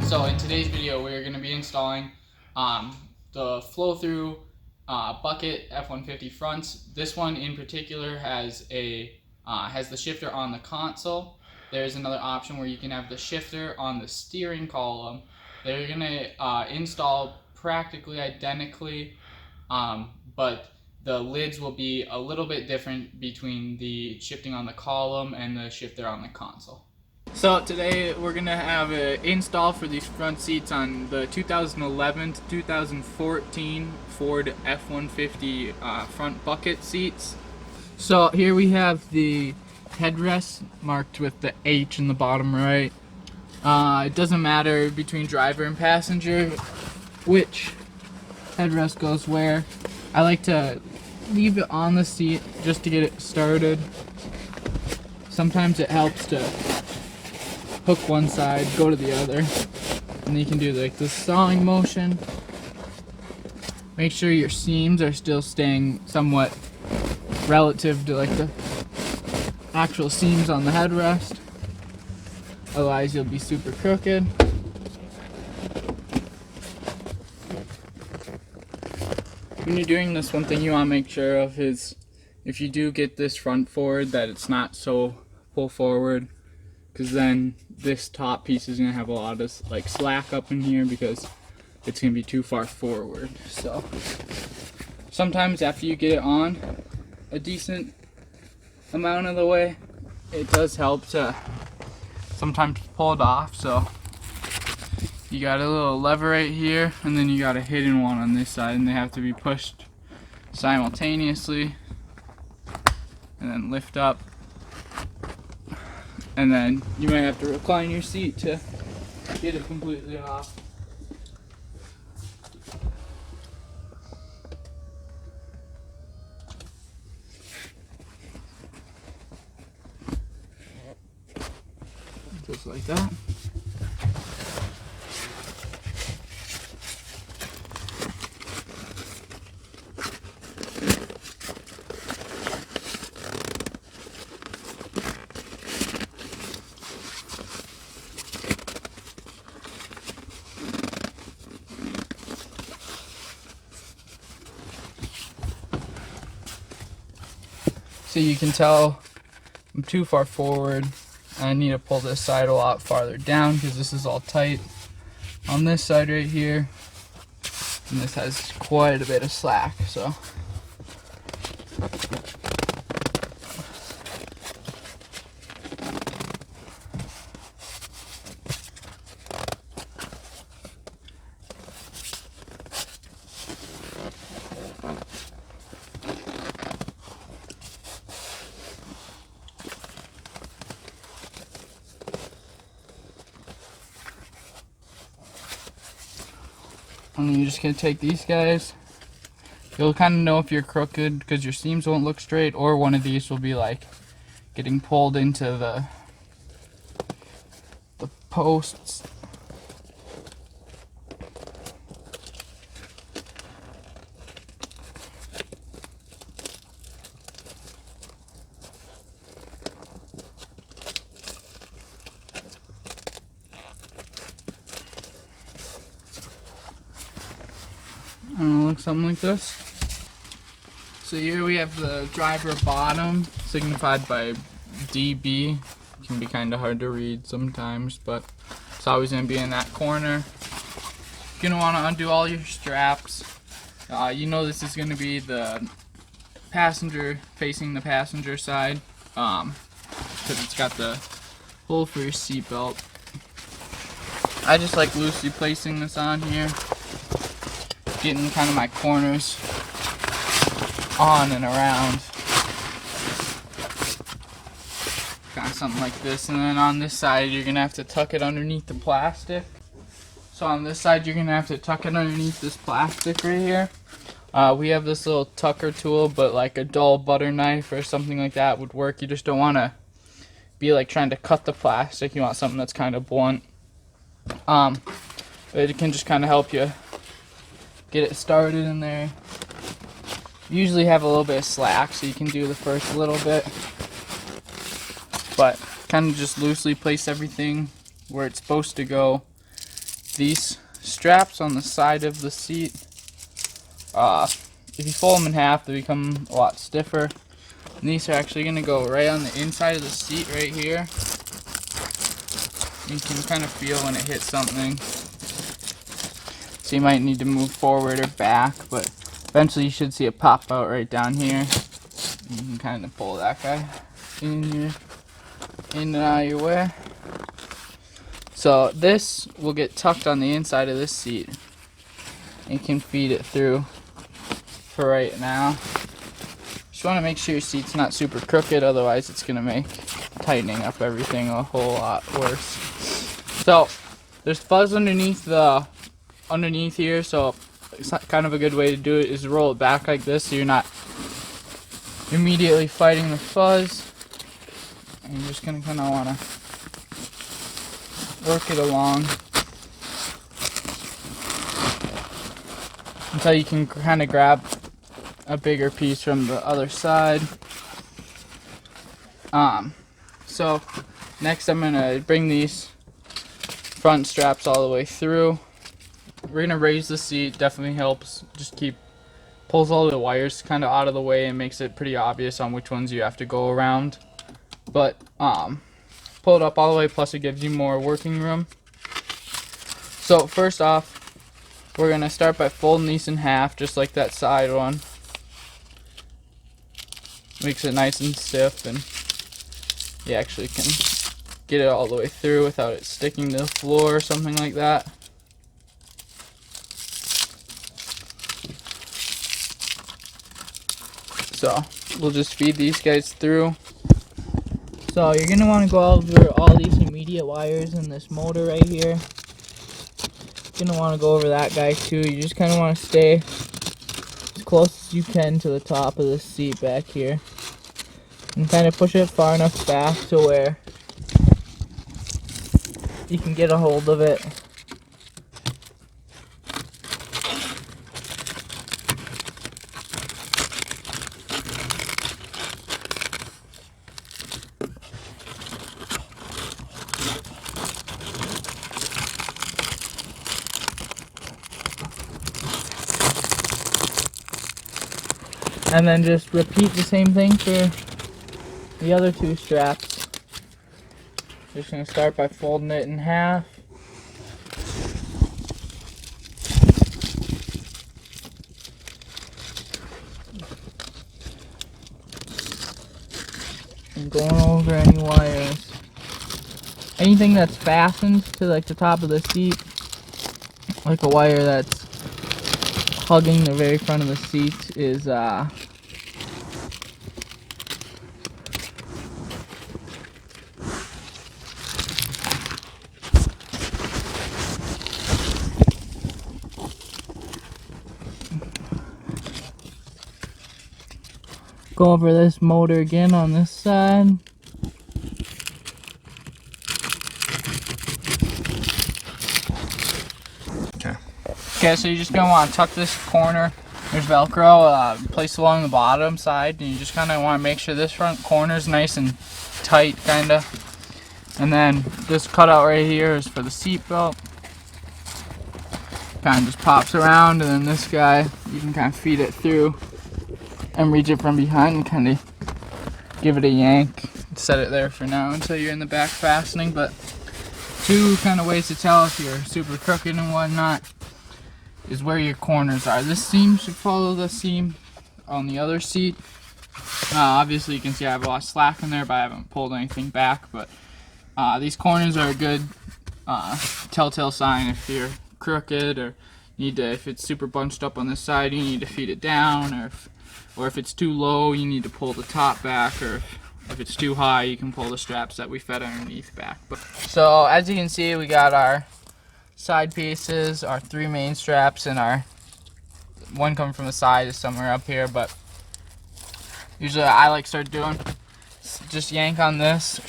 So in today's video, we're going to be installing the flow-through bucket F-150 fronts. This one in particular has the shifter on the console. There's another option where you can have the shifter on the steering column. They're going to install practically identically, but the lids will be a little bit different between the shifting on the column and the shifter on the console. So today we're going to have an install for these front seats on the 2011 to 2014 Ford F-150 front bucket seats. So here we have the headrest marked with the H in the bottom right. It doesn't matter between driver and passenger which headrest goes where. I like to leave it on the seat just to get it started. Sometimes it helps to hook one side, go to the other, and then you can do like the sawing motion. Make sure your seams are still staying somewhat relative to like the actual seams on the headrest, otherwise you'll be super crooked. When you're doing this, one thing you want to make sure of is if you do get this front forward, that it's not so pull forward, because then this top piece is going to have a lot of like slack up in here because it's going to be too far forward. So sometimes after you get it on a decent amount of the way, it does help to sometimes pull it off. So you got a little lever right here, and then you got a hidden one on this side, and they have to be pushed simultaneously and then lift up. And then you might have to recline your seat to get it completely off. Just like that. So you can tell I'm too far forward. I need to pull this side a lot farther down because this is all tight on this side right here, and this has quite a bit of slack. So and you're just going to take these guys. You'll kind of know if you're crooked because your seams won't look straight, or one of these will be like getting pulled into the posts. Looks something like this. So here we have the driver bottom, signified by DB. It can be kind of hard to read sometimes, but it's always going to be in that corner. You're going to want to undo all your straps. You know this is going to be the passenger, facing the passenger side, because it's got the hole for your seatbelt. I just like loosely placing this on here, getting kind of my corners on and around. Kind of something like this. And then on this side you're gonna have to tuck it underneath the plastic. So on this side you're gonna have to tuck it underneath this plastic right here. We have this little tucker tool, but like a dull butter knife or something like that would work. You just don't want to be like trying to cut the plastic. You want something that's kind of blunt. But it can just kind of help you get it started in there. Usually have a little bit of slack, so you can do the first little bit, but kind of just loosely place everything where it's supposed to go, these straps on the side of the seat. If you fold them in half, they become a lot stiffer. And these are actually going to go right on the inside of the seat right here. You can kind of feel when it hits something. So you might need to move forward or back, but eventually you should see it pop out right down here. You can kind of pull that guy in and out of your way. So this will get tucked on the inside of this seat. You can feed it through for right now. Just want to make sure your seat's not super crooked, otherwise it's going to make tightening up everything a whole lot worse. So there's fuzz underneath here, so it's kind of a good way to do it is roll it back like this so you're not immediately fighting the fuzz. And you're just going to kind of want to work it along until you can kind of grab a bigger piece from the other side. So next I'm gonna bring these front straps all the way through. We're gonna raise the seat, definitely helps. Just pulls all the wires kind of out of the way and makes it pretty obvious on which ones you have to go around. But pull it up all the way, plus it gives you more working room. So first off, we're gonna start by folding these in half, just like that side one. Makes it nice and stiff, and you actually can get it all the way through without it sticking to the floor or something like that. So we'll just feed these guys through. So you're going to want to go over all these immediate wires in this motor right here. You're going to want to go over that guy too. You just kind of want to stay as close as you can to the top of the seat back here. And kind of push it far enough back to where you can get a hold of it. And then just repeat the same thing for the other two straps. Just going to start by folding it in half. And going over any wires. Anything that's fastened to like the top of the seat, like a wire that's hugging the very front of the seat, is go over this motor again on this side. Okay, so you're just going to want to tuck this corner. There's Velcro placed along the bottom side, and you just kind of want to make sure this front corner is nice and tight, kind of. And then this cutout right here is for the seat belt. Kind of just pops around, and then this guy, you can kind of feed it through and reach it from behind and kind of give it a yank. Set it there for now until you're in the back fastening. But two kind of ways to tell if you're super crooked and whatnot is where your corners are. This seam should follow the seam on the other seat. Obviously you can see I have a lot of slack in there, but I haven't pulled anything back. But these corners are a good telltale sign if you're crooked, or if it's super bunched up on this side, you need to feed it down, or if it's too low, you need to pull the top back, or if it's too high, you can pull the straps that we fed underneath back. So as you can see, we got our side pieces, our three main straps, and our one coming from the side is somewhere up here. But usually I like start doing, just yank on this,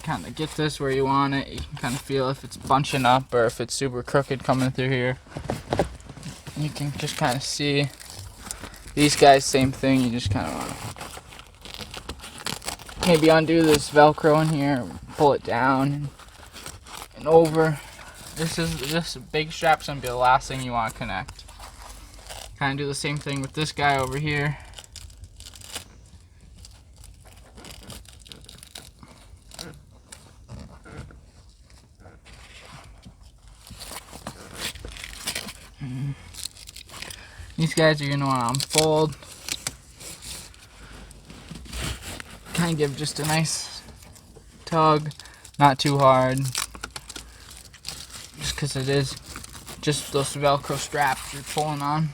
kind of get this where you want it. You can kind of feel if it's bunching up or if it's super crooked coming through here. You can just kind of see. These guys, same thing. You just kind of want to maybe undo this Velcro in here, pull it down and over. this big strap's gonna be the last thing you want to connect. Kind of do the same thing with this guy over here. These guys are gonna want to unfold. Kind of give just a nice tug, not too hard, just because it is just those Velcro straps you're pulling on.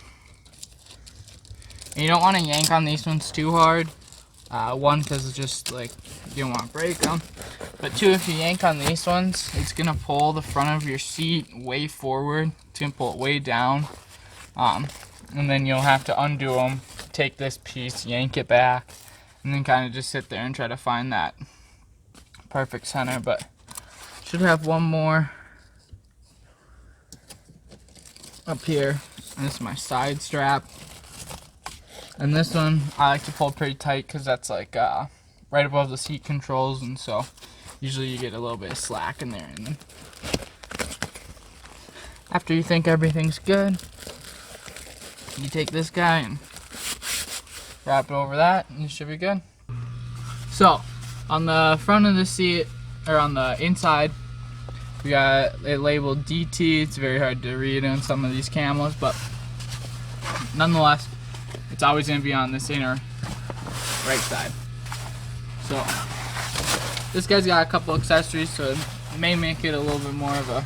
And you don't want to yank on these ones too hard. One, because it's just like you don't want to break them. But two, if you yank on these ones, it's gonna pull the front of your seat way forward. It's gonna pull it way down. And then you'll have to undo them, take this piece, yank it back, and then kind of just sit there and try to find that perfect center. But should have one more up here. And this is my side strap. And this one I like to pull pretty tight because that's like right above the seat controls, and so usually you get a little bit of slack in there. And then after you think everything's good, you take this guy and wrap it over that, and you should be good. So, on the front of the seat, or on the inside, we got it labeled DT. It's very hard to read on some of these camos, but nonetheless, it's always going to be on this inner right side. So, this guy's got a couple accessories, so it may make it a little bit more of a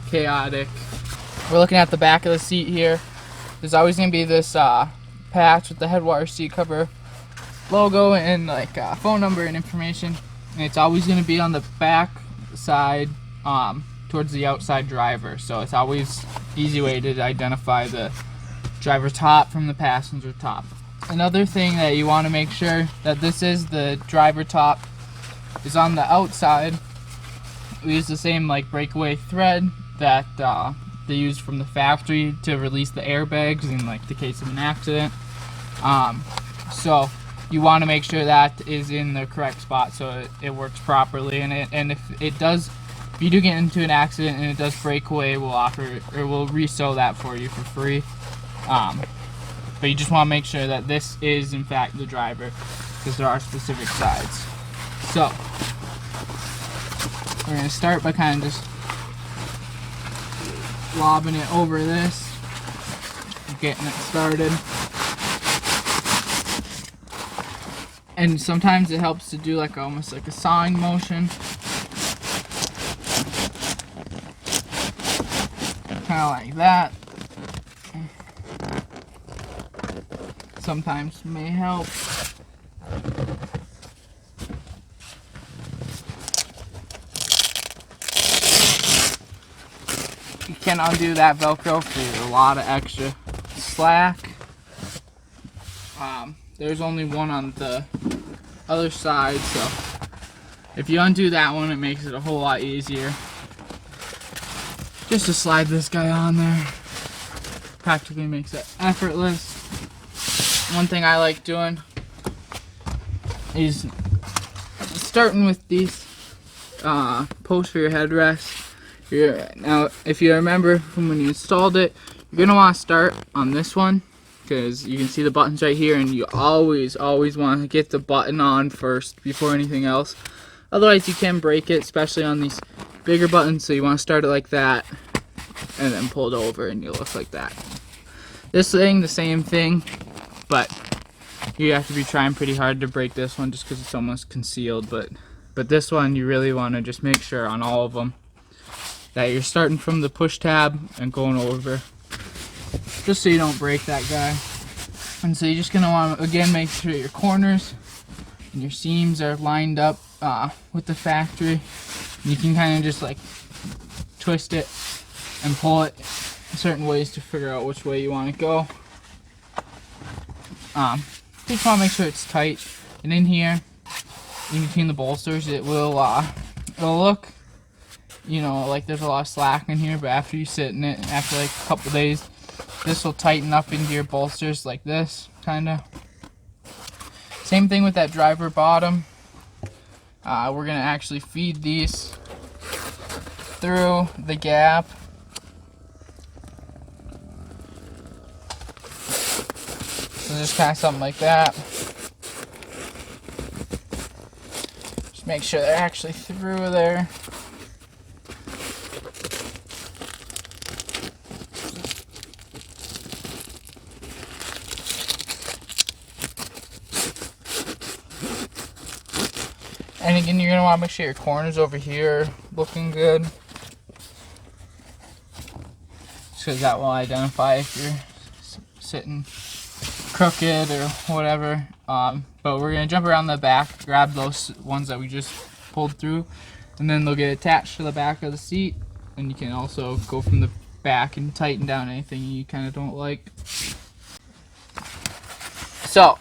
chaotic. We're looking at the back of the seat here. There's always going to be this patch with the Headwaters seat cover logo and like phone number and information. And it's always going to be on the back side towards the outside driver. So it's always easy way to identify the driver top from the passenger top. Another thing that you want to make sure that this is the driver top is on the outside. We use the same like breakaway thread that they use from the factory to release the airbags in like the case of an accident. So you want to make sure that is in the correct spot so it works properly. And if you do get into an accident and it does break away, we'll resew that for you for free. But you just want to make sure that this is in fact the driver, because there are specific sides. So we're going to start by kind of just lobbing it over this, getting it started. And sometimes it helps to do like almost like a sawing motion, kind of like that. Sometimes may help. You can undo that Velcro for a lot of extra slack. There's only one on the other side, so if you undo that one, it makes it a whole lot easier. Just to slide this guy on there practically makes it effortless. One thing I like doing is starting with these posts for your headrest. Now, if you remember from when you installed it, you're going to want to start on this one, because you can see the buttons right here, and you always want to get the button on first before anything else. Otherwise you can break it, especially on these bigger buttons, so you want to start it like that and then pull it over and you'll look like that. This thing, the same thing, but you have to be trying pretty hard to break this one just because it's almost concealed. But this one, you really want to just make sure on all of them that you're starting from the push tab and going over, just so you don't break that guy. And so you're just going to want to, again, make sure your corners and your seams are lined up with the factory. You can kind of just like twist it and pull it certain ways to figure out which way you want to go. Just want to make sure it's tight. And in here, in between the bolsters, it'll look, you know, like there's a lot of slack in here, but after you sit in it, after like a couple days, this will tighten up into your bolsters like this, kinda. Same thing with that driver bottom. We're gonna actually feed these through the gap. So just kind of something like that. Just make sure they're actually through there. And again, you're going to want to make sure your corners over here are looking good. Just because that will identify if you're sitting crooked or whatever. But we're going to jump around the back, grab those ones that we just pulled through, and then they'll get attached to the back of the seat. And you can also go from the back and tighten down anything you kind of don't like. So,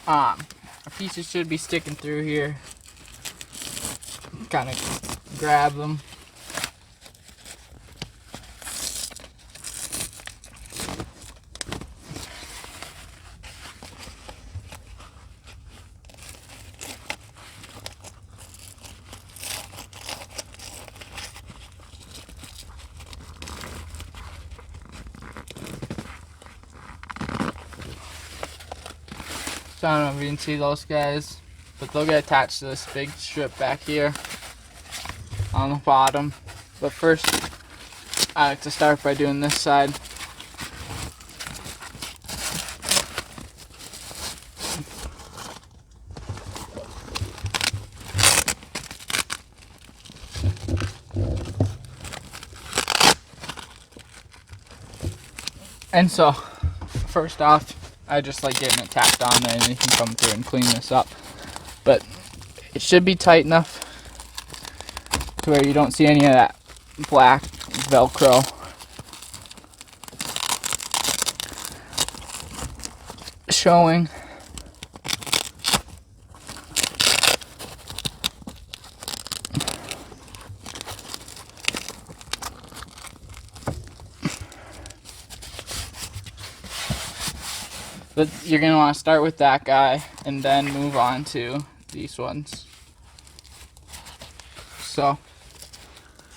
our pieces should be sticking through here. Kind of grab them. So I don't know if you can see those guys, but they'll get attached to this big strip back here on the bottom. But first, I like to start by doing this side. And so, first off, I just like getting it tacked on there, and you can come through and clean this up. But it should be tight enough to where you don't see any of that black Velcro. Showing. But you're going to want to start with that guy and then move on to these ones. So,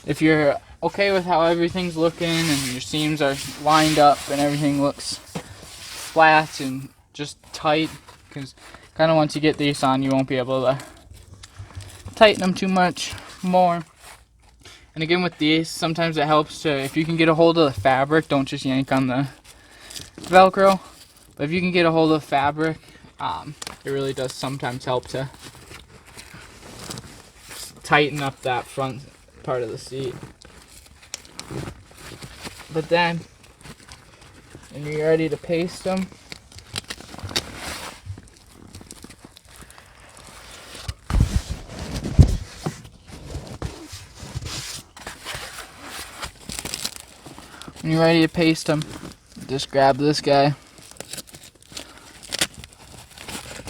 if you're okay with how everything's looking and your seams are lined up and everything looks flat and just tight, because kind of once you get these on, you won't be able to tighten them too much more. And again with these, sometimes it helps to, if you can get a hold of the fabric, don't just yank on the Velcro. But if you can get a hold of fabric, it really does sometimes help to tighten up that front part of the seat. But then, when you're ready to paste them, just grab this guy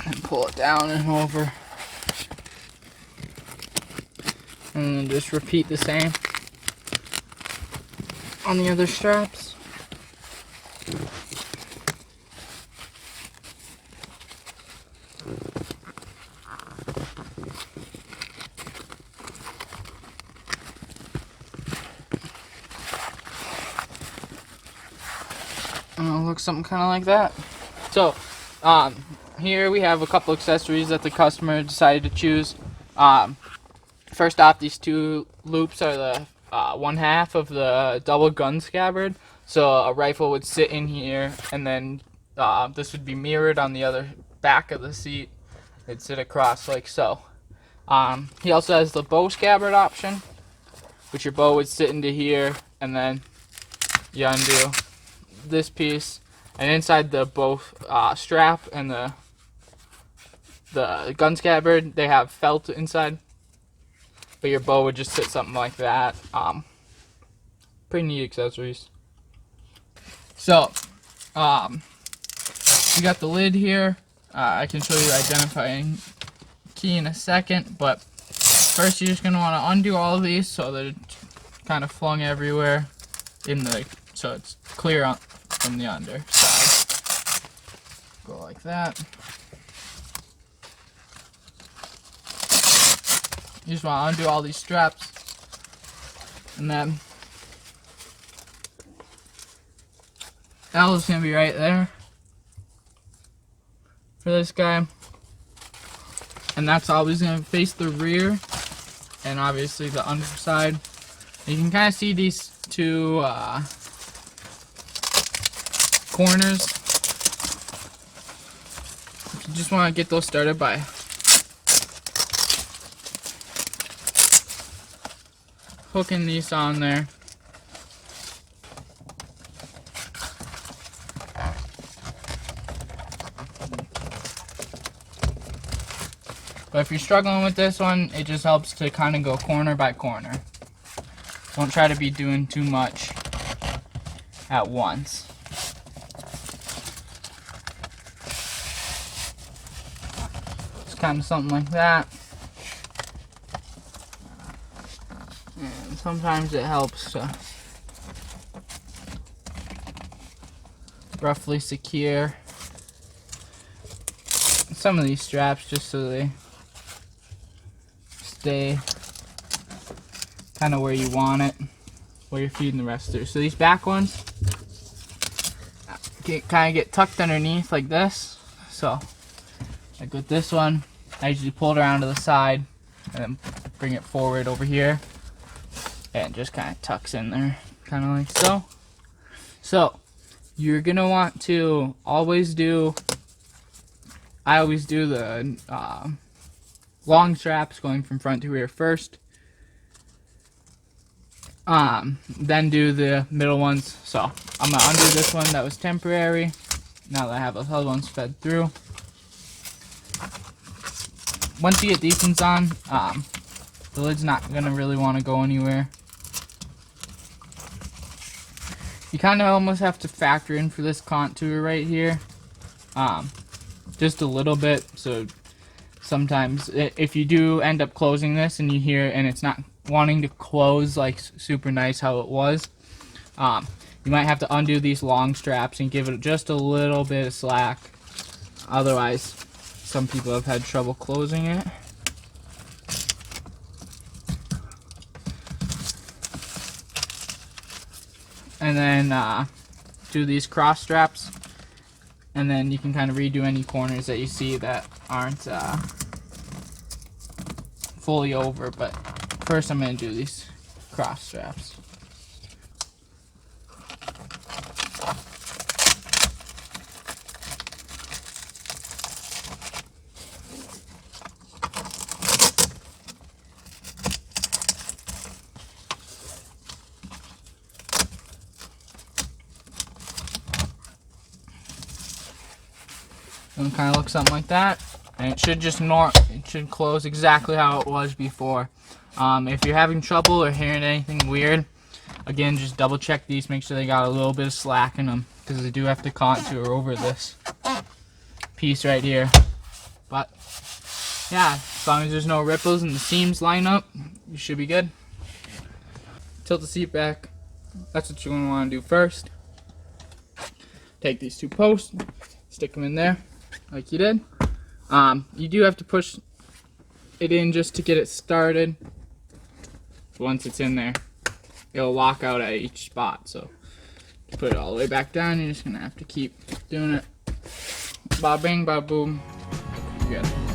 and pull it down and over, and then just repeat the same on the other straps. And it'll look something kind of like that. So, here we have a couple accessories that the customer decided to choose. First off, these two loops are the one half of the double gun scabbard. So a rifle would sit in here, and then this would be mirrored on the other back of the seat. It'd sit across like so. He also has the bow scabbard option, which your bow would sit into here, and then you undo this piece. And inside the bow strap and the gun scabbard, they have felt inside. But your bow would just sit something like that. Pretty neat accessories. So, we got the lid here. I can show you the identifying key in a second, but first you're just going to want to undo all of these so that it's kind of flung everywhere so it's clear from the underside. Go like that. You just want to undo all these straps. And then L is going to be right there for this guy. And that's always going to face the rear and obviously the underside. You can kind of see these two corners. You just want to get those started by hooking these on there. But if you're struggling with this one, it just helps to kind of go corner by corner. Don't try to be doing too much at once. It's kind of something like that. And sometimes it helps to roughly secure some of these straps just so they stay kind of where you want it, where you're feeding the rest through. So these back ones kind of get tucked underneath like this. So like with this one, I usually pull it around to the side and then bring it forward over here, and it just kind of tucks in there, kind of like so. So you're gonna want to always do, I always do the long straps going from front to rear first, then do the middle ones. So I'm gonna undo this one that was temporary now that I have those other ones fed through. Once you get these ones on, the lid's not gonna really want to go anywhere. You kind of almost have to factor in for this contour right here, just a little bit. So sometimes if you do end up closing this and you hear and it's not wanting to close like super nice how it was, you might have to undo these long straps and give it just a little bit of slack. Otherwise, some people have had trouble closing it. And then do these cross straps, and then you can kind of redo any corners that you see that aren't fully over. But first I'm going to do these cross straps. And kind of look something like that, and it should just it should close exactly how it was before. If you're having trouble or hearing anything weird, again, just double check these, make sure they got a little bit of slack in them, because they do have to contour over this piece right here. But yeah, as long as there's no ripples and the seams line up, you should be good. Tilt the seat back. That's what you're going to want to do first. Take these two posts, stick them in there like you did. You do have to push it in just to get it started. Once it's in there, it'll lock out at each spot. So put it all the way back down. You're just gonna have to keep doing it. Ba bing, ba boom. You're good.